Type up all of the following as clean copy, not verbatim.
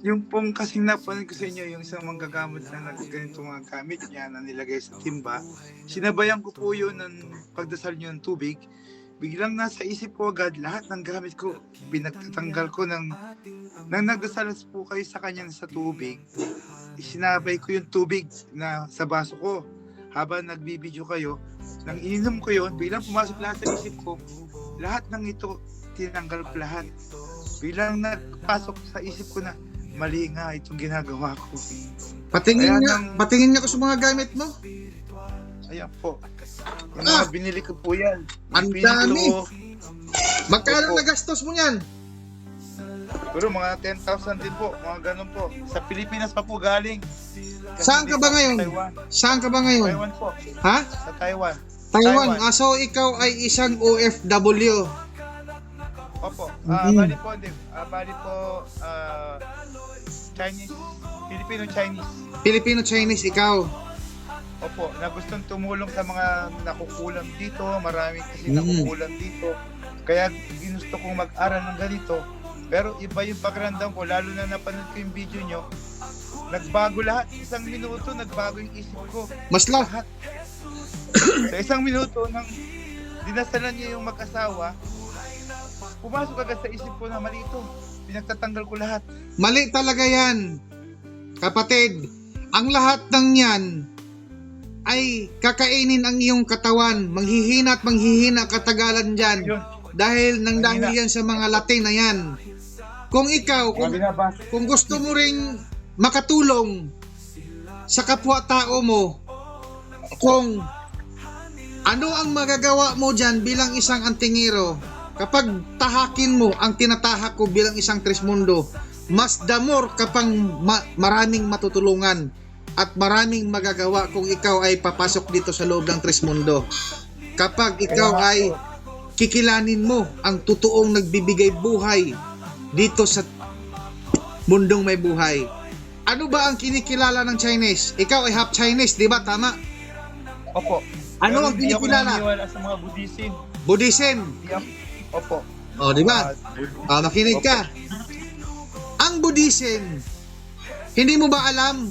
Yung pong kasing napanood ko sa inyo, yung isang manggagamot na ganito mga gamit niya na nilagay sa timba, sinabayan ko po yun ng pagdasal niyo ng tubig. Biglang nasa isip ko agad lahat ng gamit ko. Pinagtatanggal ko nang nagdasal po kayo sa kanya sa tubig. Sinabay ko yung tubig na sa baso ko. Habang nagbibideo kayo, nang ininom ko yun, biglang pumasok lahat sa isip ko. Lahat ng ito, tinanggal ko lahat. Biglang nagpasok sa isip ko na mali nga itong ginagawa ko. Patingin nga ko sa mga gamit mo. Ayan po. Yung mga binili ko po yan. Ang dami. Magkano nagastos mo yan? Pero mga 10,000 din po. Mga ganun po. Sa Pilipinas pa po galing. Saan ka ba ngayon? Taiwan. Saan ka ba ngayon? Taiwan po. Ha? Sa Taiwan. Taiwan. So ikaw ay isang OFW. Opo. Mhm. Bali po, bali po, Chinese, Filipino-Chinese. Filipino-Chinese ikaw. Opo, na gustong tumulong sa mga nakukulang dito. Marami kasi Mm. nakukulang dito. Kaya ginusto kong mag-aral ng ganito. Pero iba yung pakiramdam ko, lalo na napanood ko yung video nyo. Nagbago lahat. Isang minuto, nagbago yung isip ko. Mas Lahat. Sa isang minuto, nang dinasalan niyo yung mag-asawa, pumasok agad sa isip ko na mali ito. Pinagtatanggal ko lahat. mali talaga yan. Kapatid, ang lahat ng yan ay kakainin ang iyong katawan. Manghihina at manghihina katagalan dyan. Yun. Dahil yan sa mga Latin na yan. Kung ikaw, kung gusto mo ring makatulong sa kapwa-tao mo, kung ano ang magagawa mo dyan bilang isang antingero, kapag tahakin mo ang tinatahak ko bilang isang Trismundo, mas damor kapang maraming matutulungan at maraming magagawa kung ikaw ay papasok dito sa loob ng Trismundo. Kapag ikaw ay kikilanin mo ang totoong nagbibigay buhay dito sa mundong may buhay. Ano ba ang kinikilala ng Chinese? Ikaw ay half Chinese, di ba? Tama? Opo. Ano Pero ang hindi ako kinikilala? naniniwala sa mga Buddhism. Buddhism. Opo. O, di ba? Makinig ka. Ang Buddhism, hindi mo ba alam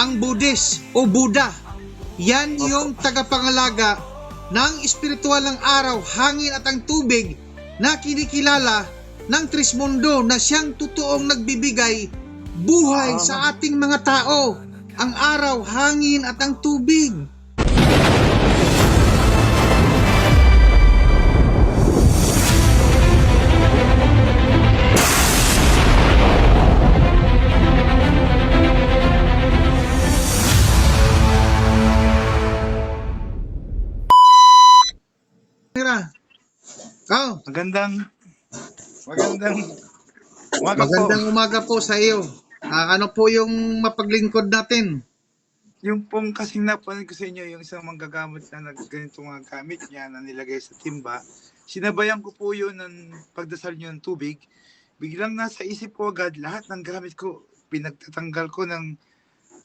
ang Buddhist o Buddha, yan yung tagapangalaga ng espiritual ng araw, hangin at ang tubig na kinikilala ng Trismundo na siyang totoong nagbibigay buhay sa ating mga tao. Ang araw, hangin at ang tubig. Oh, Magandang umaga po. magandang umaga po sa iyo. Ano po yung mapaglingkod natin? Yung pong kasing napanood ko sa inyo, yung isang manggagamot na ganito mga gamit niya na nilagay sa timba, sinabayan ko po yun ng pagdasal niyo ng tubig. Biglang nasa isip ko agad lahat ng gamit ko. Pinagtatanggal ko nang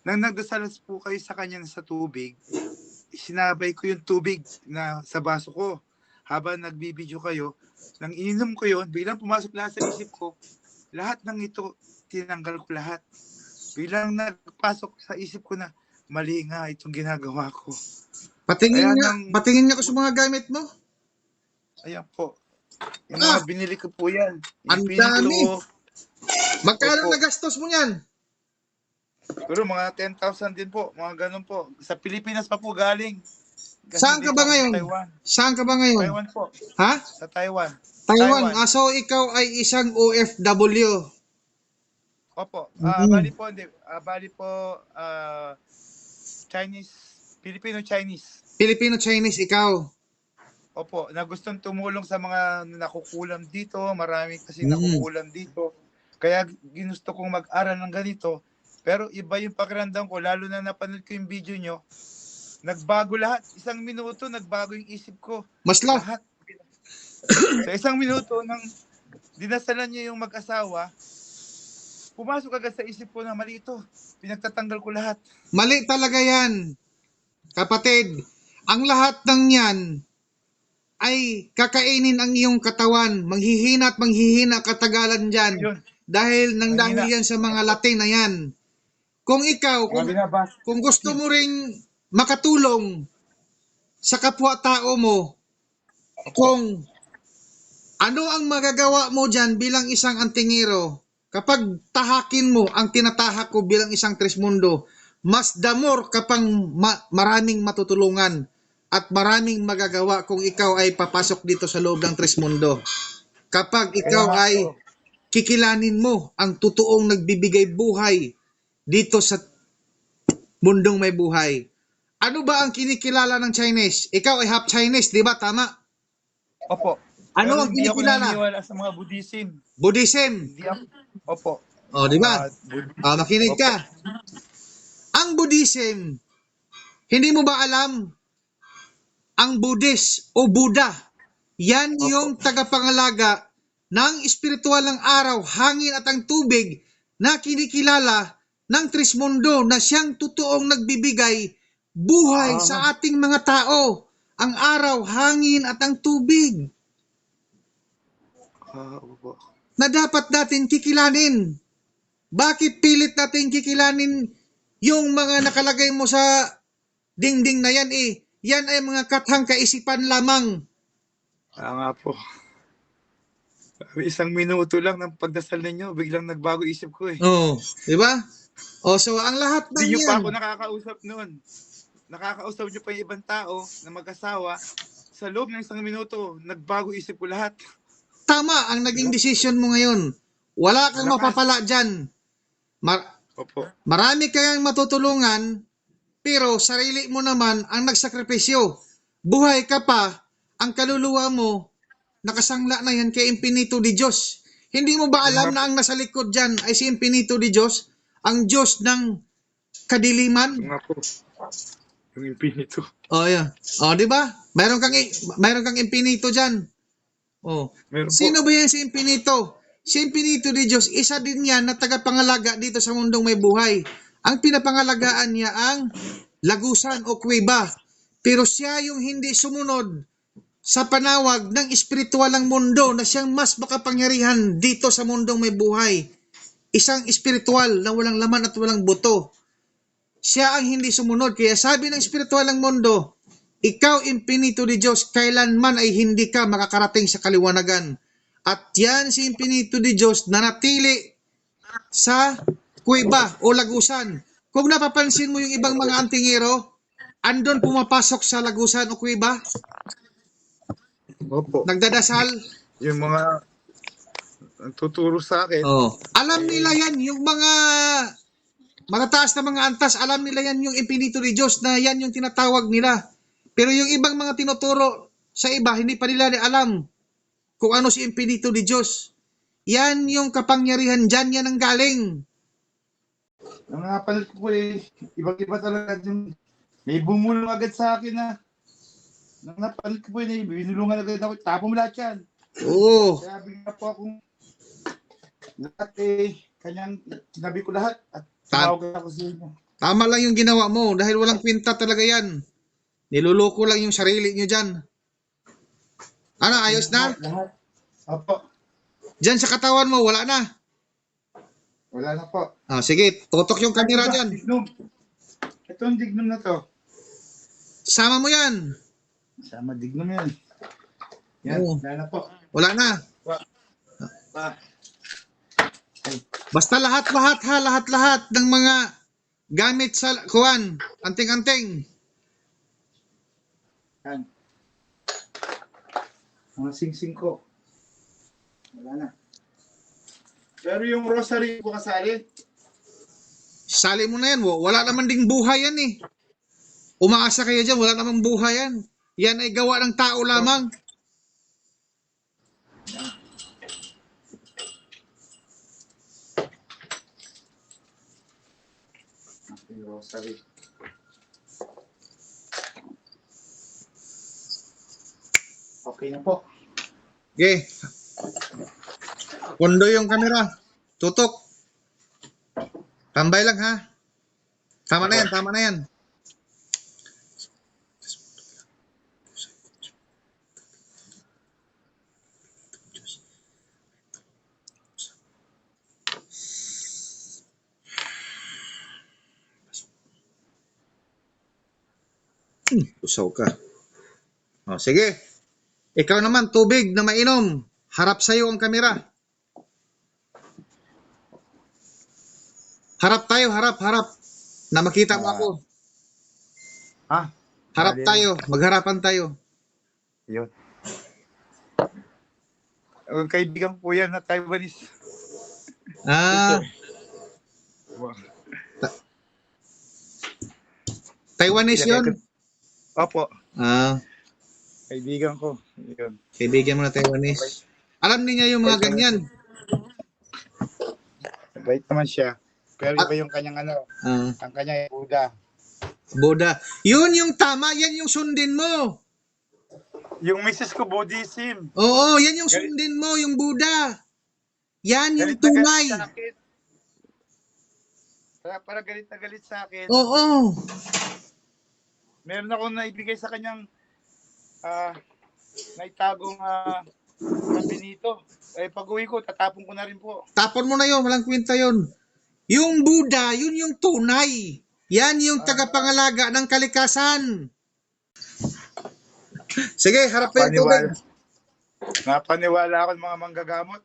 nagdasal po kayo sa kanya sa tubig. Sinabay ko yung tubig na sa baso ko. Habang nagbibideo kayo, nang ininom ko yun, biglang pumasok lahat sa isip ko. Lahat ng ito, tinanggal ko lahat. Biglang nagpasok sa isip ko na mali nga itong ginagawa ko. Patingin nga ko sa mga gamit mo. Ayan po. Yung mga binili ko po yan. Ang Yung dami. pinito, Magkano Opo. nagastos mo yan? pero mga 10,000 din po. Mga ganun po. Sa Pilipinas pa po galing. Kasi Saan ka dito ba ako sa ngayon? Taiwan. Saan ka ba ngayon? Taiwan po. Ha? Sa Taiwan. Taiwan. So ikaw ay isang OFW. Opo. Mhm. Bali po, Chinese, Filipino-Chinese. Filipino-Chinese ikaw. Opo, na gustong tumulong sa mga nakukulang dito. Marami kasi Mm. nakukulang dito. Kaya ginusto kong mag-aral ng ganito. Pero iba yung pakiramdam ko, lalo na napanood ko yung video nyo. Nagbago lahat. Isang minuto, nagbago yung isip ko. Mas Lahat. Sa isang minuto, nang dinasalan niyo yung mag-asawa, pumasok agad sa isip ko na mali ito. Pinagtatanggal ko lahat. mali talaga yan. Kapatid, ang lahat ng yan ay kakainin ang iyong katawan. Manghihina at manghihina katagalan dyan. Yun. dahil Mahina. yan sa mga Latin na yan. Kung ikaw, kung gusto mo ring makatulong sa kapwa-tao mo, kung ano ang magagawa mo dyan bilang isang antingero, kapag tahakin mo ang tinatahak ko bilang isang Trismundo, mas damor kapang maraming matutulungan at maraming magagawa kung ikaw ay papasok dito sa loob ng Trismundo. Kapag ikaw ay kikilanin mo ang totoong nagbibigay buhay dito sa mundong may buhay. Ano ba ang kinikilala ng Chinese? Ikaw ay half Chinese, di ba? Tama? Opo. Ano Pero ang hindi ako kinikilala? naniniwala sa mga Buddhism. Buddhism. Hindi ako. Opo. O, di ba? Buddhism. Makinig ka. Ang Buddhism, hindi mo ba alam, ang Buddhist o Buddha, yan yung tagapangalaga ng espiritual ng araw, hangin at ang tubig na kinikilala ng Trismundo na siyang totoong nagbibigay buhay sa ating mga tao. Ang araw, hangin at ang tubig Opo. na dapat natin kikilanin. Bakit pilit natin kikilanin yung mga nakalagay mo sa dingding na yan eh? Yan ay mga kathang kaisipan lamang. Nga po. Isang minuto lang ng pagdasal ninyo, biglang nagbago isip ko eh. Oo, di ba? O so ang lahat ng Hindi nyo pa yan. ako nakakausap noon. Nakakausap nyo pa yung ibang tao na mag-asawa. Sa loob ng isang minuto, nagbago isip ko lahat. Tama ang naging decision mo ngayon. Wala kang mapapala dyan. Opo. Marami kayang matutulungan, pero sarili mo naman ang nagsakripisyo. Buhay ka pa, ang kaluluwa mo, nakasangla na yan kay Infinito di Diyos. Hindi mo ba alam na ang nasa likod dyan ay si Infinito di Diyos? Ang Diyos ng kadiliman? Nga po. Yung Infinito. O, yan. O, di ba? Mayroon kang Infinito dyan. O. Sino ba yan si Infinito? Si Infinito di Diyos, isa din yan na tagapangalaga dito sa mundong may buhay. Ang pinapangalagaan niya ang lagusan o kuweba. Pero siya yung hindi sumunod sa panawag ng espiritual ng mundo na siyang mas makapangyarihan dito sa mundong may buhay. Isang espiritual na walang laman at walang buto. Siya ang hindi sumunod. Kaya sabi ng espiritual ng mundo, ikaw, Infinito di Diyos, kailanman ay hindi ka makakarating sa kaliwanagan. At yan si Infinito di Diyos na natili sa kuweba o lagusan. Kung napapansin mo yung ibang mga antingero, andon pumapasok sa lagusan o kuweba, Opo. nagdadasal. Yung mga tuturo sa akin. Oh. Alam nila yan, yung mga matataas na mga antas, alam nila yan yung Infinito di Diyos na yan yung tinatawag nila. Pero yung ibang mga tinuturo sa iba, hindi pa nila alam kung ano si Infinito di Diyos. Yan yung kapangyarihan dyan, yan ang galing. Ang napanood ko eh, ibang-iba talaga yung may bumulong agad sa akin na nang napanood ko po yun eh, binulungan agad ako, tapo mo lahat yan. Oo. Kaya bigla po akong lahat eh, kanyang sinabi ko lahat at tumawag ako sa inyo. Tama lang yung ginawa mo dahil walang kwenta talaga yan. Niluloko lang yung sarili nyo dyan. Ano, ayos na? Lahat. Opo. Dyan sa katawan mo, wala na. Wala na po. Ah, sige, tutok yung camera dyan. Dignum. Itong dignum na to. Sama mo yan. Sama dignum yan. Yan, Oo. wala na po. Wala na. Basta lahat ng mga gamit sa kuwan, anting-anting. Yan. Mga sing-sing ko. Wala na. Pero yung rosary ko kasali. Sali mo na yan. Wala naman ding buhay yan eh. Umaasa kayo dyan, wala namang buhay yan. Yan ay gawa ng tao lamang. Yung rosary. Okay na po. Okay. Pondo yung camera. Tutok. Tambay lang ha. Tama na yan, tama na yan. Usaw ka. O, sige. Ikaw naman, tubig na mainom. Harap sa'yo ang kamera. Harap tayo, harap. Na makita mo ako. Harap Bali, tayo, magharapan tayo. Yun. Ang kaibigan po yan na Taiwanese. Ah, Wow. Taiwanese yun? Opo, Ah, kaibigan ko. Yun. kaibigan mo na Taiwanese. Alam niya yung mga ganyan. Bait naman siya. Pero iba yung kanyang Ah, ang kanyang Buddha. Buddha. Yun yung tama, yan yung sundin mo. Yung misis ko, Buddhism. Oo, yan yung Galit- sundin mo, yung Buddha. Yan yung Galit na galit tunay. sa akin. Para galit na galit sa akin. Oo. Meron akong naibigay sa kanyang naitagong Benito. Pag uwi ko, tatapon ko na rin po. Tapon mo na yun, walang kwenta yun. Yung Buddha, yun yung tunay. Yan yung tagapangalaga ng kalikasan. Sige, harap pa yung tubig. Napaniwala ako ng mga manggagamot.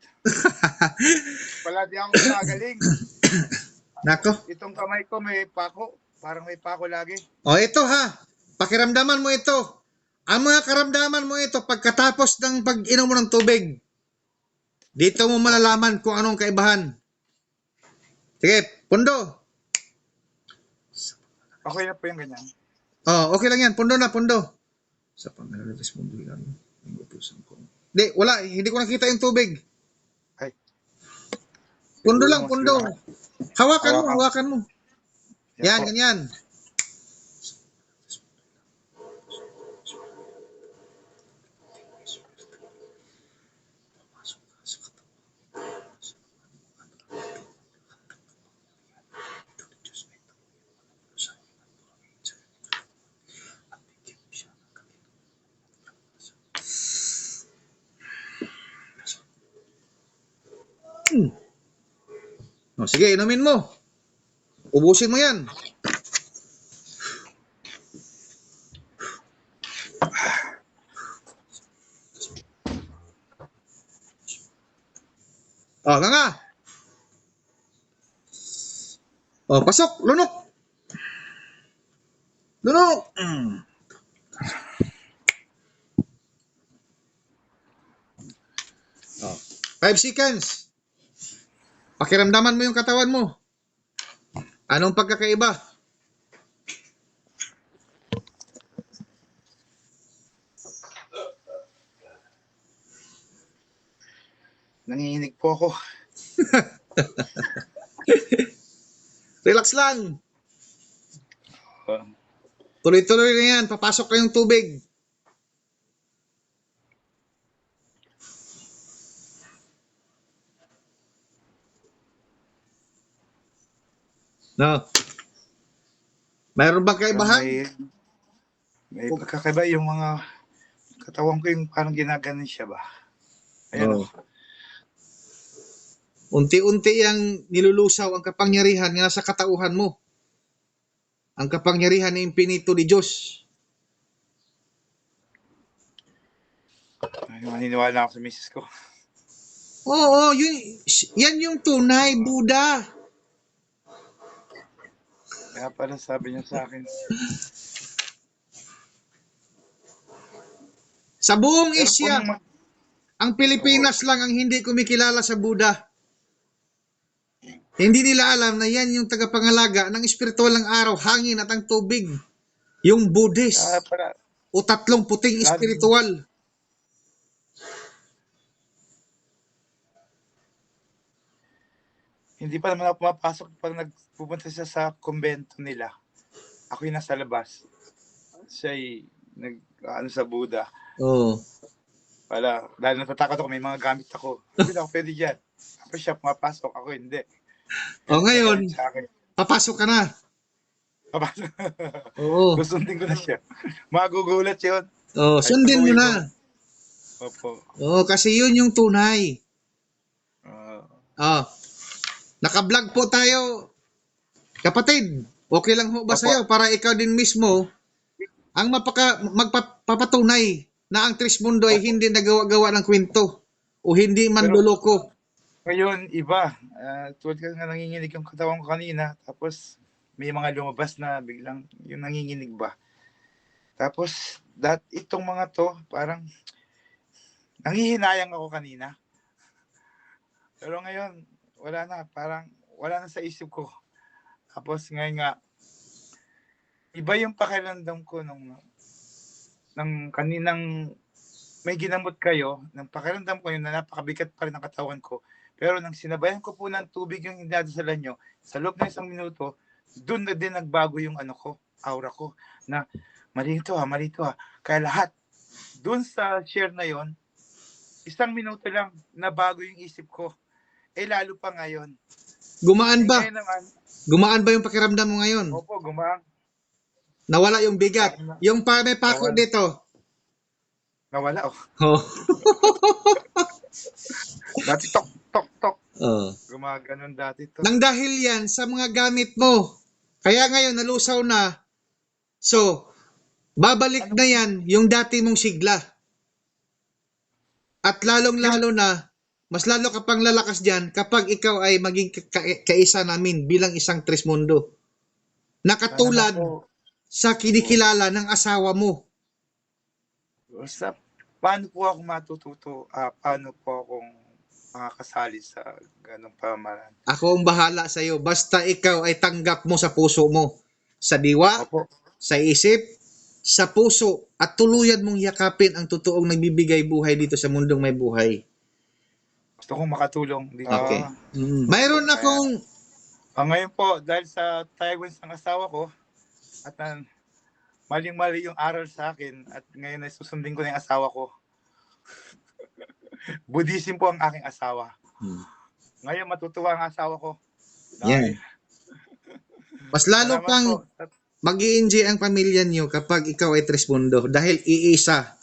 Wala di ako magaling. Nako. Itong kamay ko may pako. Parang may pako lagi. O ito ha, pakiramdaman mo ito. Ang mga karamdaman mo ito pagkatapos ng pag-inom mo ng tubig. Dito mo malalaman kung anong kaibahan. Sige, pundo. Okay na po yung ganyan. Oh, okay lang yan. Pundo na, pundo. Sa pangalalabas mo bilang ang utusan ko. Wala. Hindi ko nakita yung tubig. Ay. Pundo lang, pundo. Hawakan mo, hawakan mo. Yan, po. ganyan. O, sige, inumin mo. Ubusin mo yan. O, nga. O, pasok. Lunok. Lunok. O, 5 seconds. Pakiramdaman mo yung katawan mo. Anong pagkakaiba? Nanginginig po ako. Relax lang. Uh, Tuloy-tuloy na yan. Papasok na yung tubig. No. Mayroon bang kaibahan? may pagkakaiba yung mga katawan ko yung parang ginaganon siya ba? Ayan. Oh. Unti-unti yang nilulusaw ang kapangyarihan nga nasa katauhan mo. Ang kapangyarihan ng impinito ni Diyos. Maniniwala ako sa misis ko. Oo, yan yung tunay, Buddha. Kaya pala sabi niya sa akin. Sa buong Pero Asia, kung ang Pilipinas lang ang hindi kumikilala sa Buddha. Hindi nila alam na yan yung tagapangalaga ng espiritual ng araw, hangin at ang tubig. Yung Buddhist pala, o tatlong puting espiritual. hindi pa naman ako pumapasok pag nagpupunta siya sa kumbento nila. Ako yung nasa labas. Siya ay sa Buddha. Oo. Dahil natatakot ako, may mga gamit ako. Hindi ako pwede dyan. Ako siya pumapasok, ako hindi. O ngayon, papasok ka na. Papasok. Oo. Susundin ko na siya. Magugulat yun. Oo, sundin mo na. Opo. Oo, kasi yun yung tunay. Uh, Naka-vlog po tayo. Kapatid, okay lang ho ba Opo. sa'yo para ikaw din mismo ang magpapatunay na ang Trismundo ay hindi nagawa-gawa ng kwento o hindi manloloko. Ngayon, iba. Tulad ka nga nanginginig yung katawan ko kanina, tapos may mga lumabas na biglang yung nanginginig ba. Tapos, itong mga to, parang nanghihinayang ako kanina. Pero ngayon, wala na. Parang wala na sa isip ko. Tapos ngayon nga, iba yung pakiramdam ko nung kaninang may ginamot kayo, ng pakiramdam ko yun na napakabigat pa rin ang katawan ko. Pero nang sinabayan ko po ng tubig yung dinadasalan nyo, sa loob ng 1 minuto, doon na din nagbago yung aura ko, na mali ito ha. Kaya lahat, doon sa share na yon, 1 minuto lang, nabago yung isip ko. Lalo pa ngayon. Gumaan ba? Naman, gumaan ba yung pakiramdam mo ngayon? Opo, gumaan. Nawala yung bigat. Yung may pako dito. Nawala, Oh. Dati tok. Gumaganon dati to. Nang dahil yan sa mga gamit mo. Kaya ngayon nalusaw na. So, babalik na yan yung dati mong sigla. At lalong-lalo na, mas lalo ka pang lalakas dyan kapag ikaw ay maging kaisa namin bilang isang Trismundo. Nakatulad sa kinikilala ng asawa mo. Paano po ako matututo? Paano po akong makakasali sa ganong pamamaraan? Ako ang bahala sa iyo. Basta ikaw ay tanggap mo sa puso mo. Sa diwa, sa isip, sa puso, at tuluyan mong yakapin ang totoong nagbibigay buhay dito sa mundong may buhay. Gusto kong makatulong dito. Okay. Mayroon akong... ngayon po, dahil sa Taiwan's ng asawa ko, at maling-mali yung aral sa akin, at ngayon ay susundin ko na yung asawa ko. Buddhism po ang aking asawa. Ngayon matutuwa ang asawa ko. Yan. Mas lalo pang mag-i-enjoy ang pamilya niyo kapag ikaw ay Trismundo dahil iisa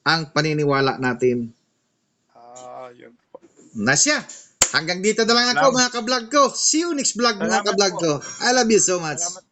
ang paniniwala natin. Yun po. Nasya. Hanggang dito na lang ako mga ka-vlog ko. See you next vlog mga ka-vlog ko. I love you so much. Salamat po.